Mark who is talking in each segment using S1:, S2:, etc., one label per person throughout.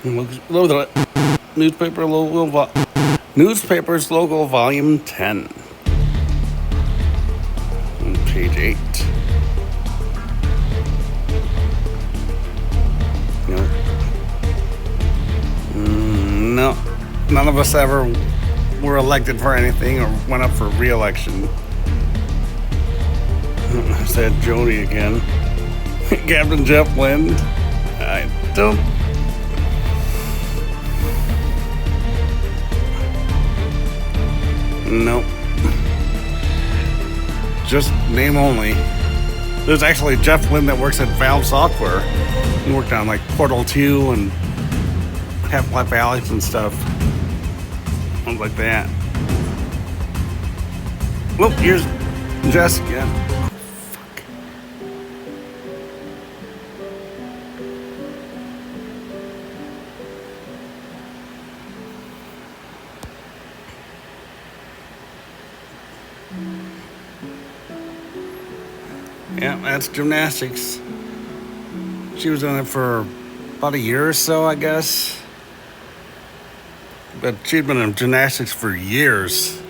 S1: Newspaper logo, newspapers logo, volume 10, page 8. No, none of us ever were elected for anything or went up for re-election. I said Jody again. Captain Jeff Lind. I don't. Nope. Just name only. There's actually Jeff Lind that works at Valve Software. He worked on like Portal 2 and Half-Life Alyx and stuff. Ones like that. Well, here's Jessica. Fuck. Yeah, that's gymnastics. She was doing it for about a year or so, I guess. But she'd been in gymnastics for years.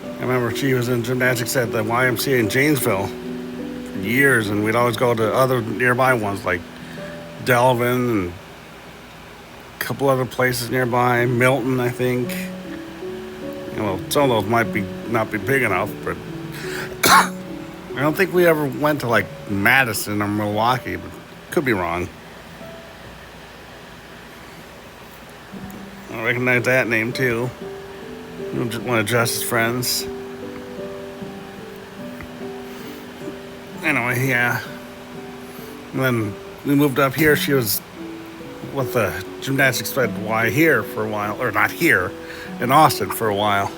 S1: I remember she was in gymnastics at the YMCA in Janesville for years, and we'd always go to other nearby ones like Delvin and a couple other places nearby. Milton, I think. You know, some of those might be not be big enough, but I don't think we ever went to like Madison or Milwaukee, but could be wrong. I recognize that name too. One of Jess's friends. Anyway, yeah. And then we moved up here. She was with the gymnastics fed Y here for a while, or not here, in Austin for a while.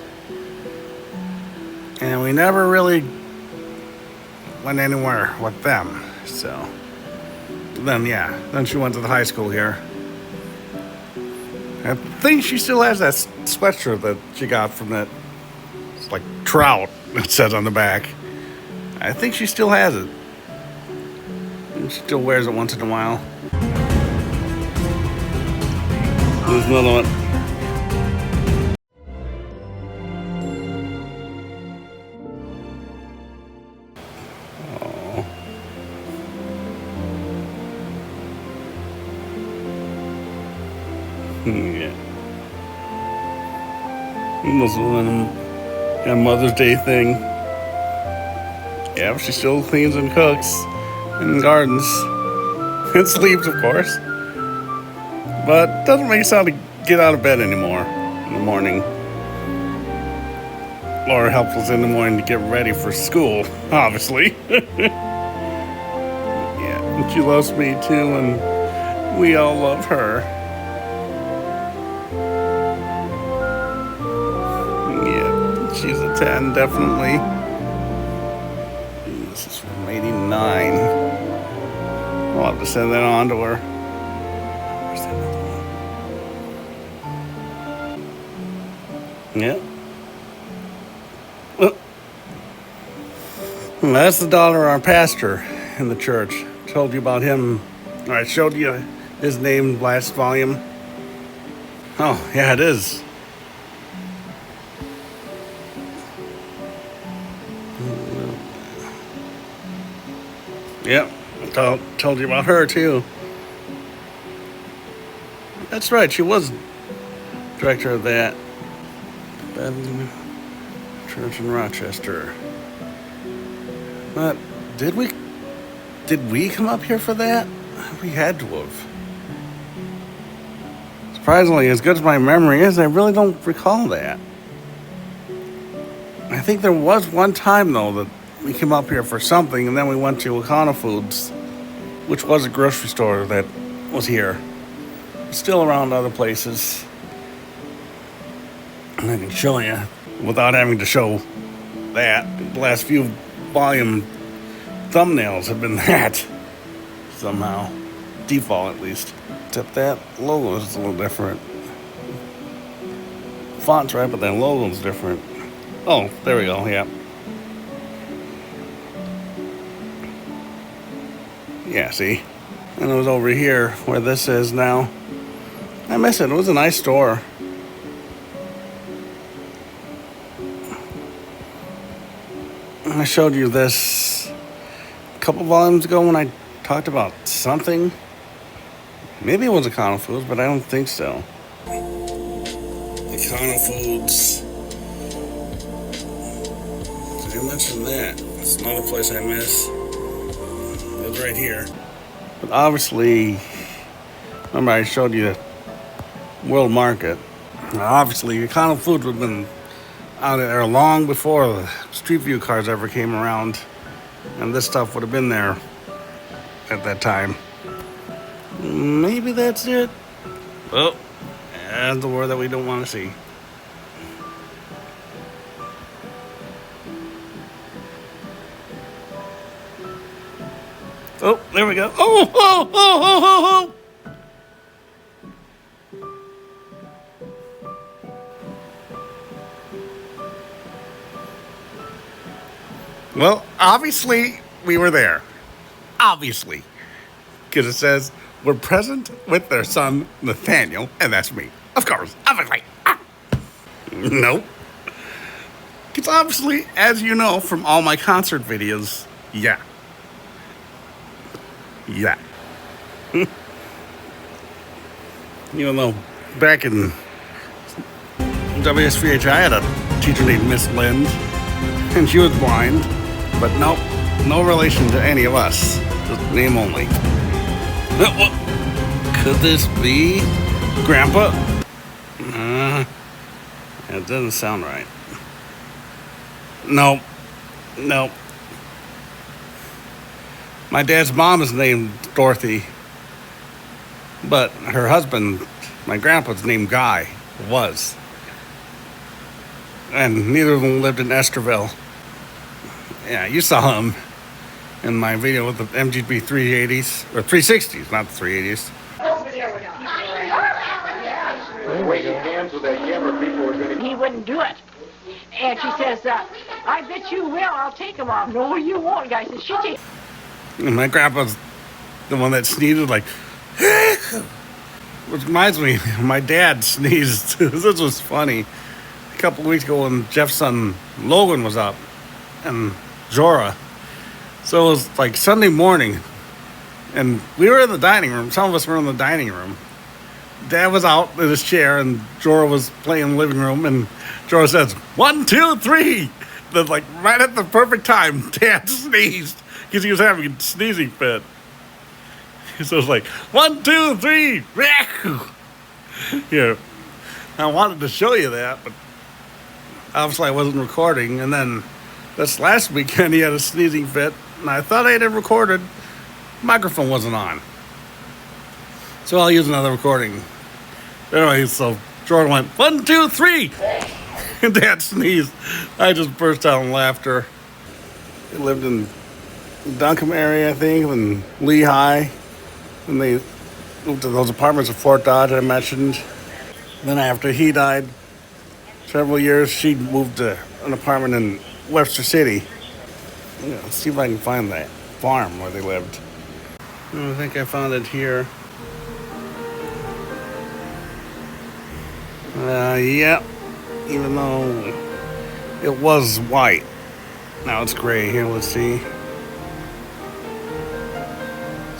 S1: And we never really went anywhere with them. So then she went to the high school here. I think she still has that sweatshirt that she got from that, it's like trout, it says on the back. I think she still has it. And she still wears it once in a while. There's another one. Yeah. This was a Mother's Day thing. Yeah, she still cleans and cooks and gardens. And sleeps, of course. But doesn't make sense to get out of bed anymore in the morning. Or helps us in the morning to get ready for school, obviously. Yeah, and she loves me too, and we all love her. She's a 10, definitely. This is from 89. I'll have to send that on to her. Where's that other one? Yeah. Well, that's the daughter of our pastor in the church. Told you about him. I showed you his name last volume. Oh, yeah, it is. Yep, told you about her too. That's right, she was director of that church in Rochester. But did we come up here for that? We had to have. Surprisingly, as good as my memory is, I really don't recall that. I think there was one time though that we came up here for something, and then we went to Wakana Foods, which was a grocery store that was here. Still around other places. And I can show you without having to show that. The last few volume thumbnails have been that. Somehow. Default, at least. Except that logo is a little different. Font's right, but that logo's different. Oh, there we go, yeah. Yeah, see? And it was over here where this is now. I miss it. It was a nice store. I showed you this a couple volumes ago when I talked about something. Maybe it was Econo Foods, but I don't think so. Econo Foods. Did I mention that? That's another place I miss. It's right here. But obviously, remember I showed you the World Market. Now obviously, Econo Foods would have been out there long before the Street View cars ever came around. And this stuff would have been there at that time. Maybe that's it. Oh, that's the word that we don't want to see. Oh, there we go. Oh, oh, oh, oh, oh, oh. Well, obviously, we were there. Obviously. Because it says, we're present with their son, Nathaniel, and that's me. Of course, obviously. Ah. Nope. Because obviously, as you know from all my concert videos, yeah. Yeah. Even though back in WSVH, I had a teacher named Miss Lind, and she was blind, but nope, no relation to any of us, just name only. What? Could this be Grandpa? It doesn't sound right. Nope. Nope. My dad's mom is named Dorothy, but her husband, my grandpa's named Guy, was. And neither of them lived in Esterville. Yeah, you saw him in my video with the MGB 380s, or 360s, not the 380s.
S2: He wouldn't do it. And she says, I bet you will, I'll take him off. No, you won't, guy says, she takes.
S1: And my grandpa's the one that sneezed like, which reminds me, my dad sneezed. This was funny. A couple of weeks ago when Jeff's son Logan was up and Jorah. So it was like Sunday morning and we were in the dining room. Some of us were in the dining room. Dad was out in his chair and Jorah was playing in the living room and Jorah says, 1, 2, 3. Then like right at the perfect time, Dad sneezed. Because he was having a sneezing fit. So it's like, 1, 2, 3. Yeah. I wanted to show you that, but obviously I wasn't recording. And then this last weekend he had a sneezing fit. And I thought I had it recorded. Microphone wasn't on. So I'll use another recording. Anyway, so Jordan went, 1, 2, 3. And Dad sneezed. I just burst out in laughter. He lived in Duncombe area, I think, and Lehigh, and they moved to those apartments at Fort Dodge I mentioned. Then after he died, several years, she moved to an apartment in Webster City. Yeah, let's see if I can find that farm where they lived. I think I found it here. Yeah, even though it was white. Now it's gray here, let's see.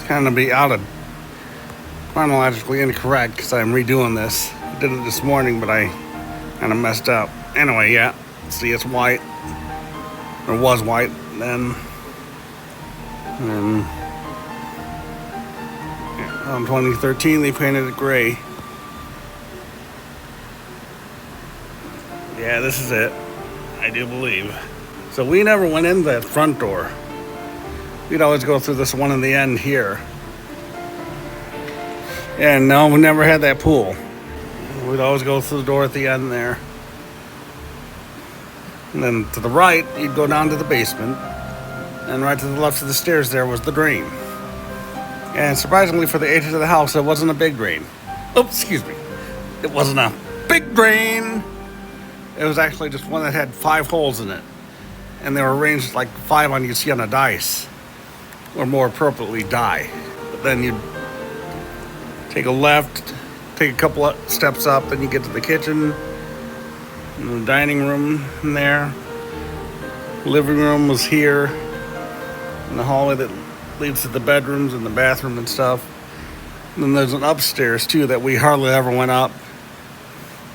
S1: Kind of be out of chronologically incorrect because I'm redoing this. I did it this morning, but I kind of messed up. Anyway, yeah, see, it's white, or was white then. And yeah, on 2013 they painted it gray. Yeah, this is it. I do believe. So we never went in that front door. We'd always go through this one in the end here. And no, we never had that pool. We'd always go through the door at the end there. And then to the right, you'd go down to the basement. And right to the left of the stairs there was the drain. And surprisingly for the age of the house, it wasn't a big drain. Oops, excuse me. It wasn't a big drain. It was actually just one that had 5 holes in it. And they were arranged like 5 on you see on a dice. Or more appropriately, die. But then you'd take a left, take a couple of steps up, then you get to the kitchen, and the dining room in there. Living room was here, and the hallway that leads to the bedrooms and the bathroom and stuff. And then there's an upstairs too that we hardly ever went up.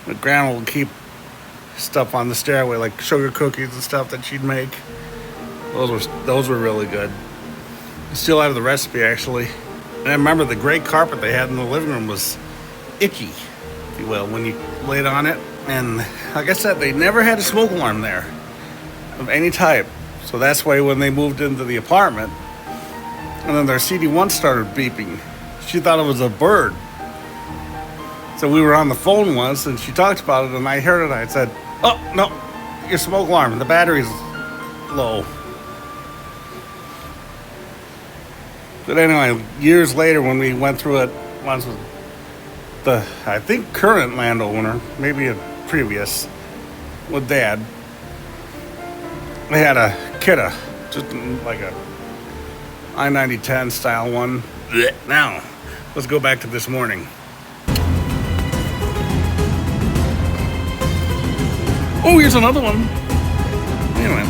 S1: But Grandma would keep stuff on the stairway, like sugar cookies and stuff that she'd make. Those were really good. I still have the recipe actually. And I remember the gray carpet they had in the living room was itchy, if you will, when you laid on it. And like I said, they never had a smoke alarm there of any type. So that's why when they moved into the apartment, and then their CD1 started beeping, she thought it was a bird. So we were on the phone once, and she talked about it, and I heard it. I said, "Oh no, your smoke alarm. The battery's low." But anyway, years later, when we went through it once with the, I think, current landowner, maybe a previous, with Dad, they had a Kidda, just like a I-9010 style one. Now, let's go back to this morning. Oh, here's another one. Anyway.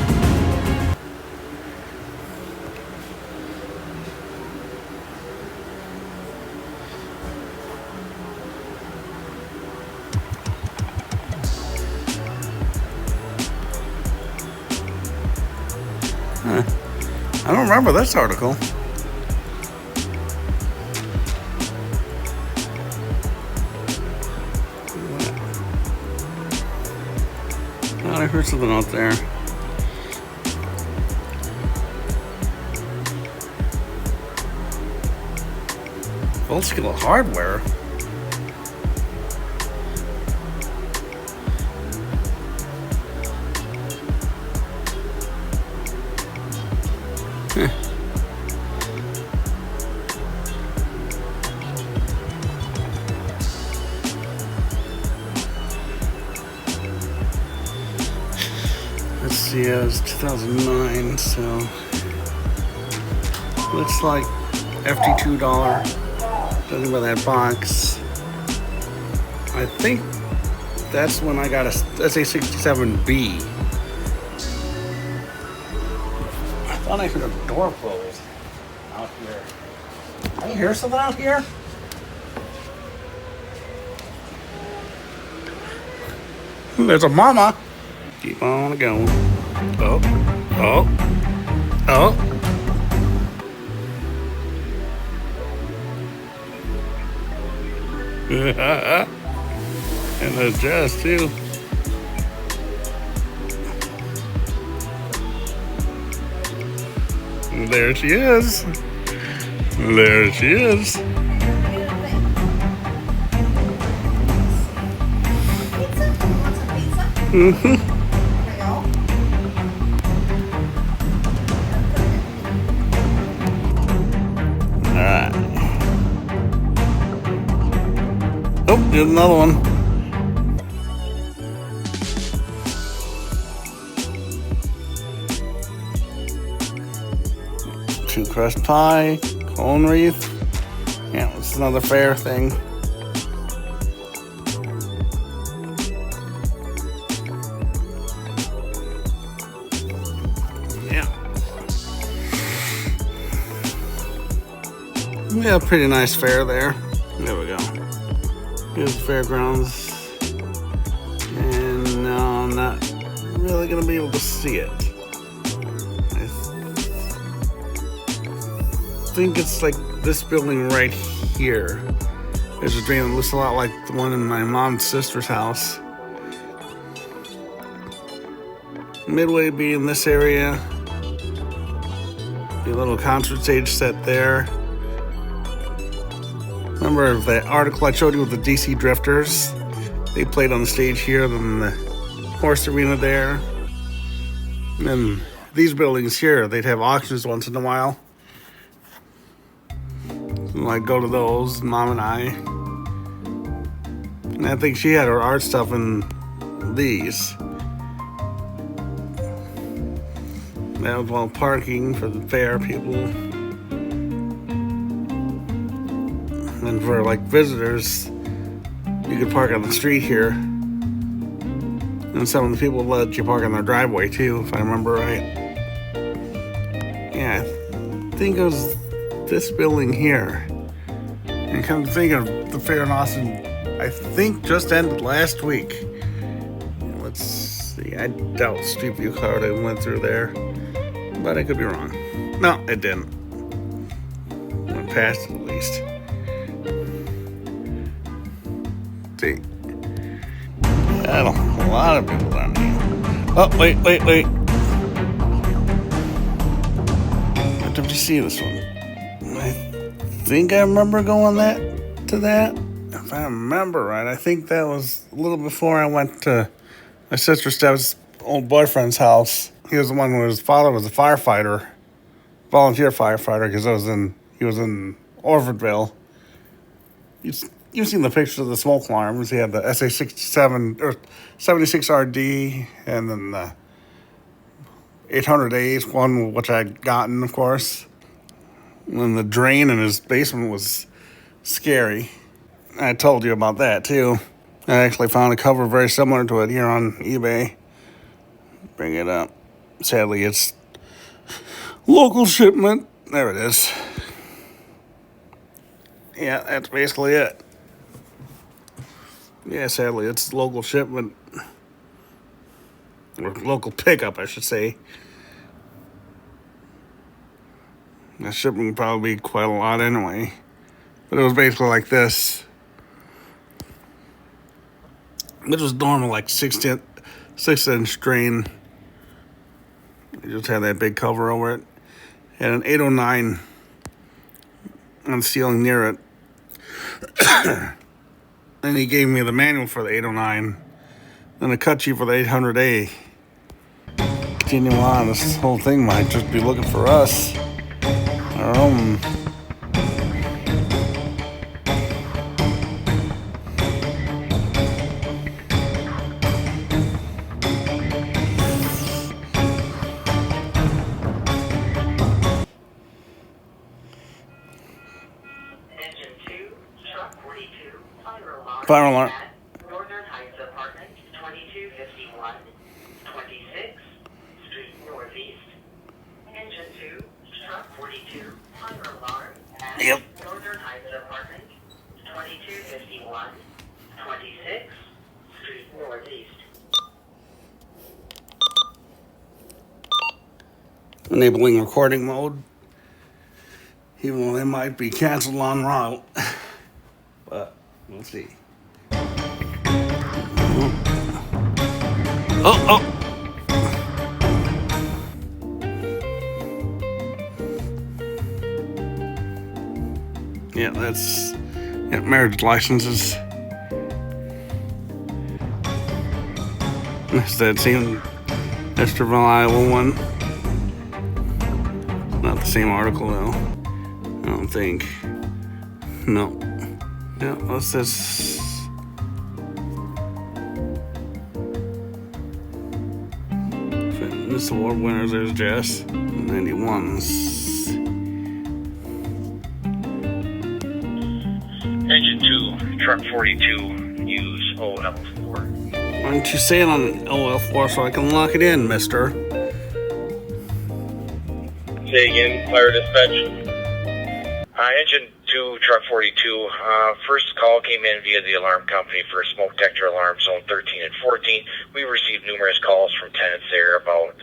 S1: I don't remember this article. I heard something out there. Full scale hardware. Let's see, it was 2009, so looks like $52. Judging by that box, I think that's when I got a SA67B. I thought I heard a door close out here. Can you hear something out here? There's a mama. Keep on going. Oh, oh, oh. And the dress too. There she is. There she is. Mm-hmm. Alright. Oh, here's another one. Two crust pie, cone wreath. Yeah, it's another fair thing. Yeah, pretty nice fair there. There we go. Here's the fairgrounds. And no, I'm not really going to be able to see it. I think it's like this building right here. There's a drain that looks a lot like the one in my mom's sister's house. Midway be in this area. Be a little concert stage set there. Remember the article I showed you with the DC Drifters? They played on the stage here, then the horse arena there. And then these buildings here, they'd have auctions once in a while. So I'd go to those, Mom and I. And I think she had her art stuff in these. That was all parking for the fair people. And for like visitors, you could park on the street here. And some of the people let you park on their driveway too, if I remember right. Yeah, I think it was this building here. And come to think of the fair in Austin, I think just ended last week. Let's see, I doubt Street View Card went through there, but I could be wrong. No, it didn't. Went past it at least. See, a lot of people down here. Oh, wait. Did you see this one? I think I remember going to that. If I remember right, I think that was a little before I went to my sister Steph's old boyfriend's house. He was the one where his father was a firefighter, volunteer firefighter, because he was in Orfordville. You've seen the pictures of the smoke alarms. He had the SA-67 or 76RD, and then the 800A's one, which I'd gotten, of course. And then the drain in his basement was scary. I told you about that too. I actually found a cover very similar to it here on eBay. Bring it up. Sadly, it's local shipment. There it is. Yeah, that's basically it. Yeah, sadly, it's local shipment. Or local pickup, I should say. The shipping would probably be quite a lot anyway. But it was basically like this. Which was normal, like 6-inch drain. You just had that big cover over it. Had an 809 on the ceiling near it. And he gave me the manual for the 809. Then a cut sheet for the 800A. Continue on, this whole thing might just be looking for us. Our own. Fire alarm.
S3: Northern Heights Apartment, 2251, 26, Street Northeast. Engine 2, truck 42, fire alarm at Northern Heights Apartment, 2251, 26, Street Northeast.
S1: Enabling recording mode. Even though they might be canceled en route. But we'll see. Oh. Yeah, that's marriage licenses. That's that same Esterville, Iowa one. Not the same article though. I don't think. No. Yeah, what's this? This award winners, there's Jess. 91s.
S4: Engine 2, truck 42, use OL4.
S1: Why don't you say it on OL4 so I can lock it in, mister?
S4: Say again, fire dispatch. Engine 2, truck 42. First call came in via the alarm company for a smoke detector alarm, zone 13 and 14. We received numerous calls from tenants there about,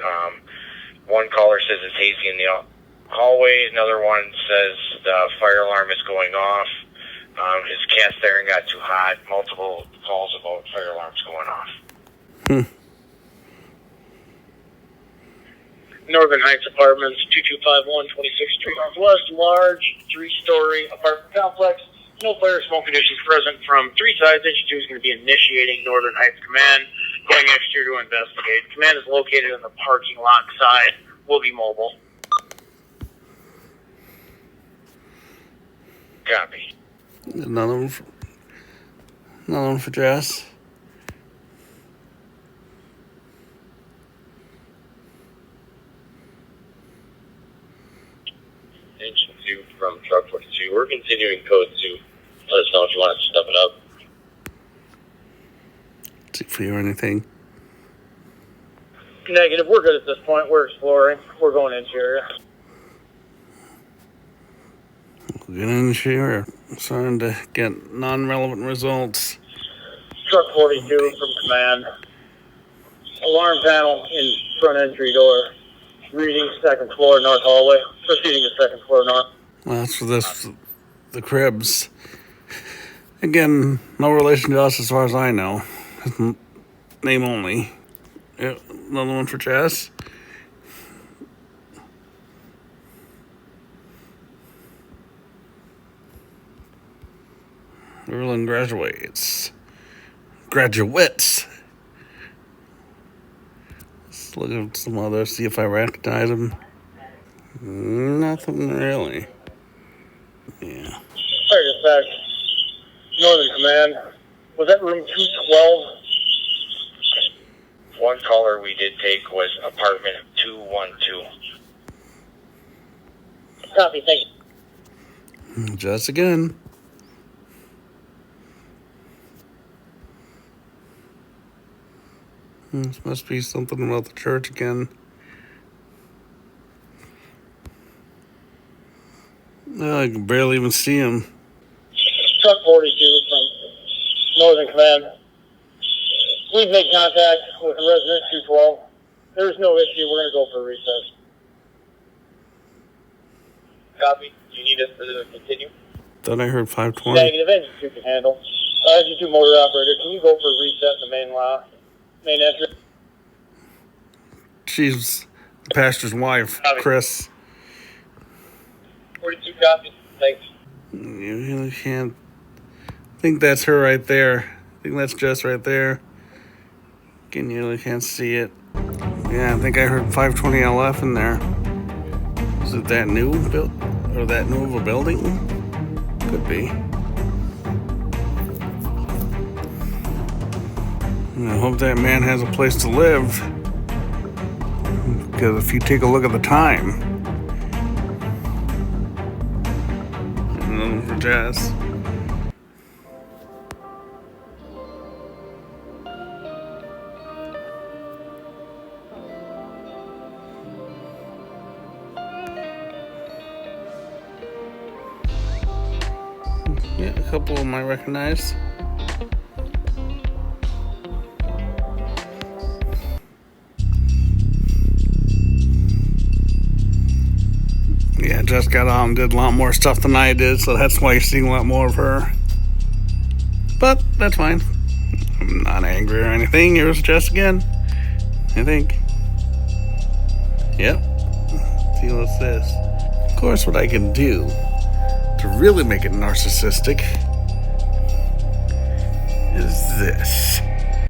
S4: one caller says it's hazy in the hallway, another one says the fire alarm is going off. His cast iron got too hot. Multiple calls about fire alarms going off. Northern Heights Apartments, 2251 26th Street Northwest, large 3-story apartment complex. No fire or smoke conditions present from 3 sides. Engine 2 is going to be initiating Northern Heights Command, going exterior to investigate. Command is located on the parking lot side. Will be mobile. Copy.
S1: Another one for Jess.
S4: Engine 2 from truck 42. We're continuing code 2. Let us know if you want to step it up.
S1: See if we hear anything.
S5: Negative. We're good at this point. We're exploring. We're going interior.
S1: We'll get in here. Starting to get non-relevant results.
S5: Truck 42 from command. Alarm panel in front entry door. Reading second floor north hallway. Proceeding to second floor north.
S1: Well, that's for this, the cribs. Again, no relation to us as far as I know. Name only. Yeah, another one for Jess. Berlin graduates. Graduates. Let's look at some others, see if I recognize them. Nothing really. Yeah.
S5: Fire dispatch. Northern command. Was that room 212?
S4: One caller we did take was apartment 212.
S5: Copy, thank you.
S1: Just again. This must be something about the church again. Oh, I can barely even see him.
S5: Truck 42 from Northern Command. We've made contact with resident 212. There's no issue. We're going to go for a recess. Copy. Do you need us to continue?
S1: Thought I heard 520.
S5: Negative. Engine 2 can handle. Engine 2 motor operator, can you go for a reset in the main entrance?
S1: She's the pastor's wife,
S5: Copy.
S1: Chris.
S5: 42 copy. Thanks.
S1: You really can't. I think that's her right there. I think that's Jess right there. Again, you really can't see it. Yeah, I think I heard 520 LF in there. Is it that new build or that new of a building? Could be. And I hope that man has a place to live. Because if you take a look at the time, for Jess. Yeah, a couple of them I recognize. Yeah, Jess got on, did a lot more stuff than I did, so that's why you're seeing a lot more of her. But that's fine. I'm not angry or anything. Here's Jess again, I think. Yep. Let's see what's this. Of course, what I can do to really make it narcissistic is this.